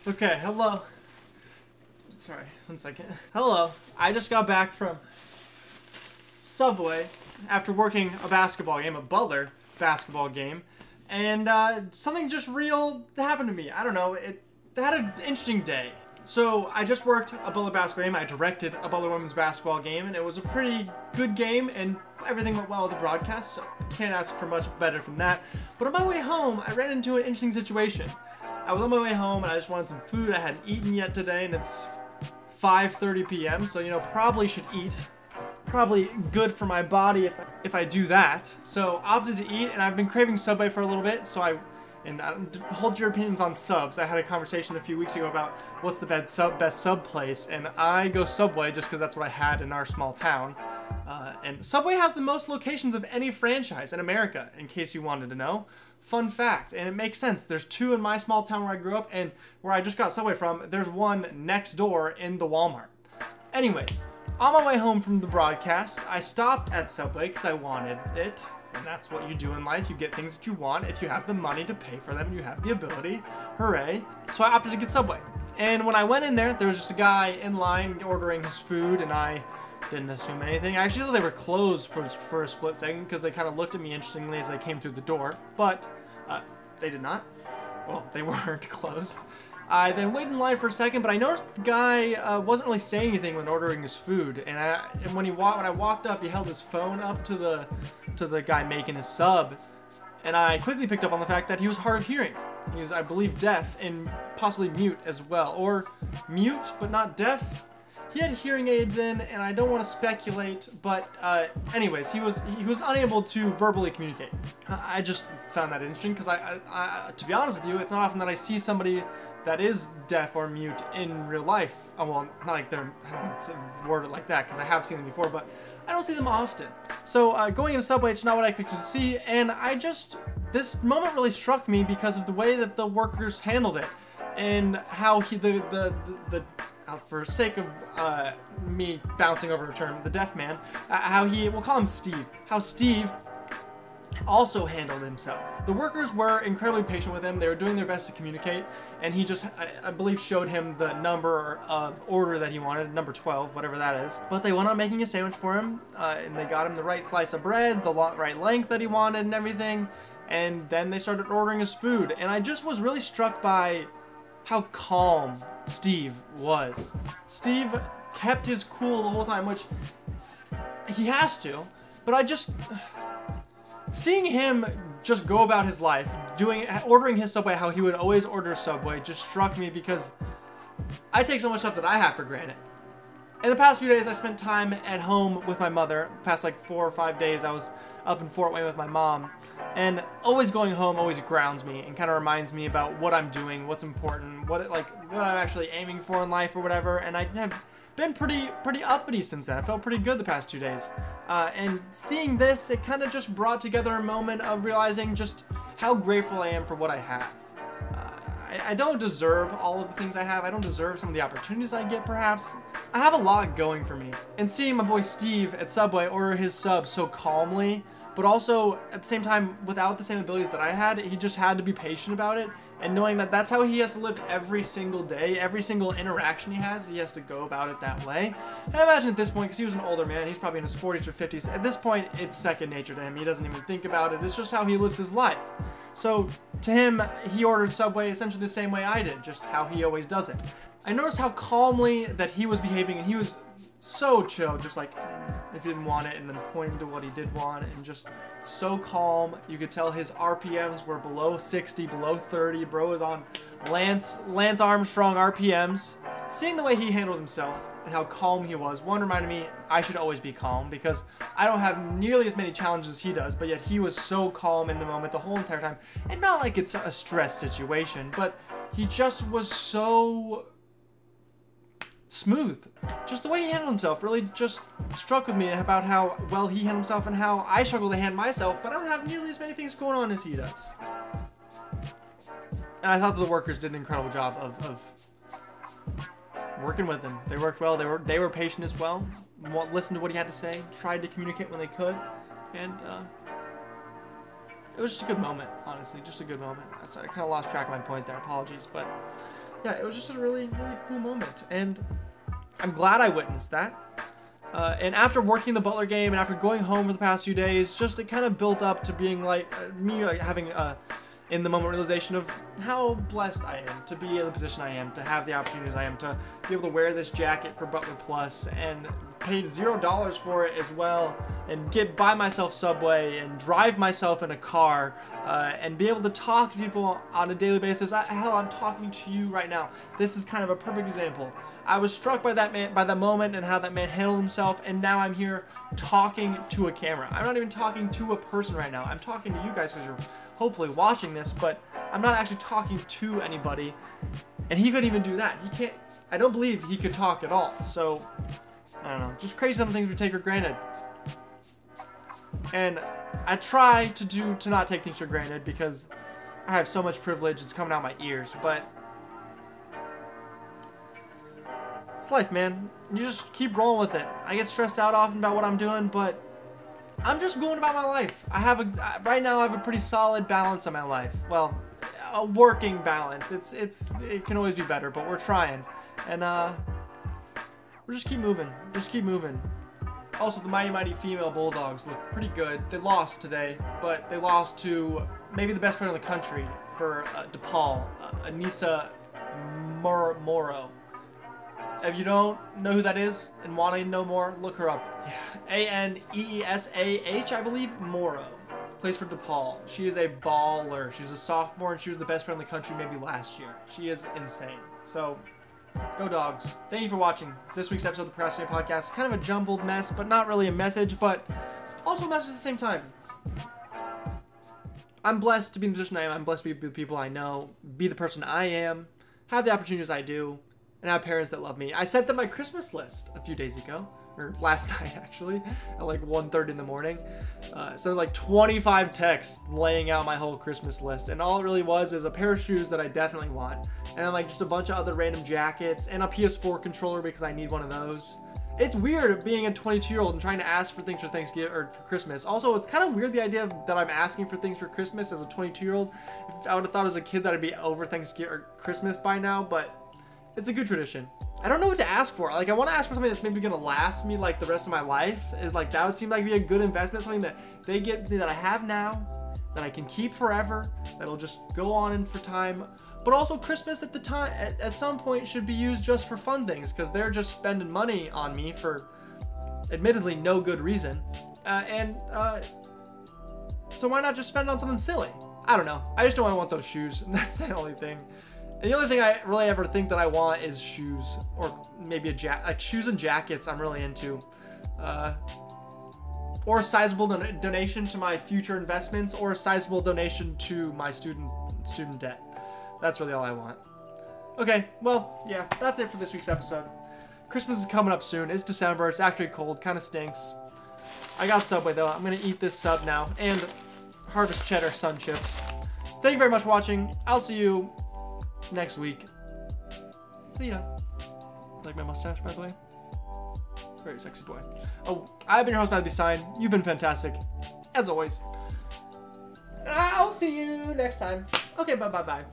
Okay, hello. Sorry, one second. Hello. I just got back from Subway after working a basketball game, a Butler basketball game, and something just real happened to me. I don't know, it had an interesting day. So I just worked a Butler basketball game. I directed a Butler women's basketball game, and it was a pretty good game, and everything went well with the broadcast, so can't ask for much better than that. But on my way home, I ran into an interesting situation. I was on my way home and I just wanted some food. I hadn't eaten yet today, and it's 5:30 p.m. So, you know, probably should eat. Probably good for my body if I do that. So opted to eat, and I've been craving Subway for a little bit. So hold your opinions on subs. I had a conversation a few weeks ago about what's the best sub place, and I go Subway just because that's what I had in our small town. And Subway has the most locations of any franchise in America, in case you wanted to know. Fun fact, and it makes sense. There's two in my small town where I grew up, and where I just got Subway from, there's one next door in the Walmart. Anyways, on my way home from the broadcast, I stopped at Subway because I wanted it. And that's what you do in life. You get things that you want if you have the money to pay for them and you have the ability. Hooray. So I opted to get Subway. And when I went in there was just a guy in line ordering his food, and I didn't assume anything. I actually thought they were closed for a split second because they kind of looked at me interestingly as I came through the door. But they did not. Well, they weren't closed. I then waited in line for a second, but I noticed the guy wasn't really saying anything when ordering his food. And when I walked up, he held his phone up to the guy making his sub, and I quickly picked up on the fact that he was hard of hearing. He was, I believe, deaf and possibly mute as well, or mute but not deaf. He had hearing aids in, and I don't want to speculate, but anyways, he was unable to verbally communicate. I just found that interesting because to be honest with you, it's not often that I see somebody that is deaf or mute in real life. Oh, well, not like they're, I don't know, word it like that, because I have seen them before, but I don't see them often. So going into Subway, it's not what I expected to see, and this moment really struck me because of the way that the workers handled it, and how for sake of me bouncing over a term, the deaf man, we'll call him Steve, how Steve also handled himself. The workers were incredibly patient with him. They were doing their best to communicate, and he just, I believe, showed him the number of order that he wanted, number 12, whatever that is. But they went on making a sandwich for him, and they got him the right slice of bread, the right length that he wanted and everything, and then they started ordering his food. And I just was really struck by how calm Steve was. Steve kept his cool the whole time, which he has to, but seeing him just go about his life, ordering his Subway how he would always order Subway, just struck me because I take so much stuff that I have for granted. In the past few days, I spent time at home with my mother. The past like 4 or 5 days, I was up in Fort Wayne with my mom. And always going home always grounds me and kind of reminds me about what I'm doing, what's important, what I'm actually aiming for in life or whatever. And I have been pretty uppity since then. I felt pretty good the past 2 days. And seeing this, it kind of just brought together a moment of realizing just how grateful I am for what I have. I don't deserve all of the things I have. I don't deserve some of the opportunities I get, perhaps. I have a lot going for me. And seeing my boy Steve at Subway order his sub so calmly, but also at the same time without the same abilities that I had, he just had to be patient about it. And knowing that that's how he has to live every single day, every single interaction he has to go about it that way. And I imagine at this point, because he was an older man, he's probably in his 40s or 50s, at this point, it's second nature to him. He doesn't even think about it. It's just how he lives his life. So to him, he ordered Subway essentially the same way I did, just how he always does it. I noticed how calmly that he was behaving, and he was so chill, just like if he didn't want it, and then pointing to what he did want, and just so calm. You could tell his RPMs were below 60, below 30. Bro was on Lance Armstrong RPMs. Seeing the way he handled himself and how calm he was, one reminded me I should always be calm, because I don't have nearly as many challenges as he does, but yet he was so calm in the moment the whole entire time. And not like it's a stress situation, but he just was so smooth. Just the way he handled himself really just struck with me about how well he handled himself and how I struggle to handle myself, but I don't have nearly as many things going on as he does. And I thought the workers did an incredible job of working with him. They worked well. They were patient as well. Listened to what he had to say. Tried to communicate when they could, and it was just a good moment. Honestly, just a good moment. I kind of lost track of my point there. Apologies, but yeah, it was just a really, really cool moment. And I'm glad I witnessed that. And after working the Butler game and after going home for the past few days, just it kind of built up to being like me like having in the moment realization of how blessed I am to be in the position I am, to have the opportunities I am, to be able to wear this jacket for Butler Plus and paid $0 for it as well, and get by myself Subway and drive myself in a car and be able to talk to people on a daily basis. Hell, I'm talking to you right now. This is kind of a perfect example. I was struck by that man, by that moment and how that man handled himself, and now I'm here talking to a camera. I'm not even talking to a person right now. I'm talking to you guys because you're hopefully watching this, but I'm not actually talking to anybody, and he couldn't even do that. He can't, I don't believe he could talk at all. So, I don't know, just crazy some things we take for granted. And I try to not take things for granted because I have so much privilege, it's coming out my ears, but it's life, man. You just keep rolling with it. I get stressed out often about what I'm doing, but I'm just going about my life. Right now I have a pretty solid balance in my life. Well, a working balance. It can always be better, but we're trying. And we'll just keep moving. Just keep moving. Also, the Mighty Female Bulldogs look pretty good. They lost today, but they lost to maybe the best player in the country for DePaul, Aneesa Moro. If you don't know who that is and want to know more, look her up. Yeah. Aneesah, I believe, Moro. Plays for DePaul. She is a baller. She's a sophomore, and she was the best player in the country maybe last year. She is insane. So, go Dogs. Thank you for watching this week's episode of the Procrastinator Podcast. Kind of a jumbled mess, but not really a message, but also a message at the same time. I'm blessed to be in the position I am. I'm blessed to be with the people I know, be the person I am, have the opportunities I do, and I have parents that love me. I sent them my Christmas list a few days ago, or last night actually, at like 1:30 in the morning. So like 25 texts laying out my whole Christmas list, and all it really was is a pair of shoes that I definitely want, and then like just a bunch of other random jackets and a PS4 controller because I need one of those. It's weird being a 22-year-old and trying to ask for things for Thanksgiving or for Christmas. Also, it's kind of weird the idea that I'm asking for things for Christmas as a 22-year-old. I would have thought as a kid that I'd be over Thanksgiving or Christmas by now, but it's a good tradition. I don't know what to ask for. Like, I want to ask for something that's maybe gonna last me like the rest of my life. Like, that would seem like be a good investment, something that they get that I have now, that I can keep forever, that'll just go on in for time. But also Christmas at the time, at some point, should be used just for fun things, because they're just spending money on me for, admittedly, no good reason. So why not just spend it on something silly? I don't know. I just don't want those shoes. That's the only thing. And the only thing I really ever think that I want is shoes, or maybe like shoes and jackets. I'm really into, or a sizable donation to my future investments, or a sizable donation to my student debt. That's really all I want. Okay, well, yeah, that's it for this week's episode. Christmas is coming up soon. It's December. It's actually cold. Kind of stinks. I got Subway though. I'm gonna eat this sub now, and Harvest Cheddar Sun Chips. Thank you very much for watching. I'll see you next week. See ya. Like my mustache, by the way. Very sexy boy. Oh, I've been your host, Matthew Stein. You've been fantastic, as always. And I'll see you next time. Okay, bye.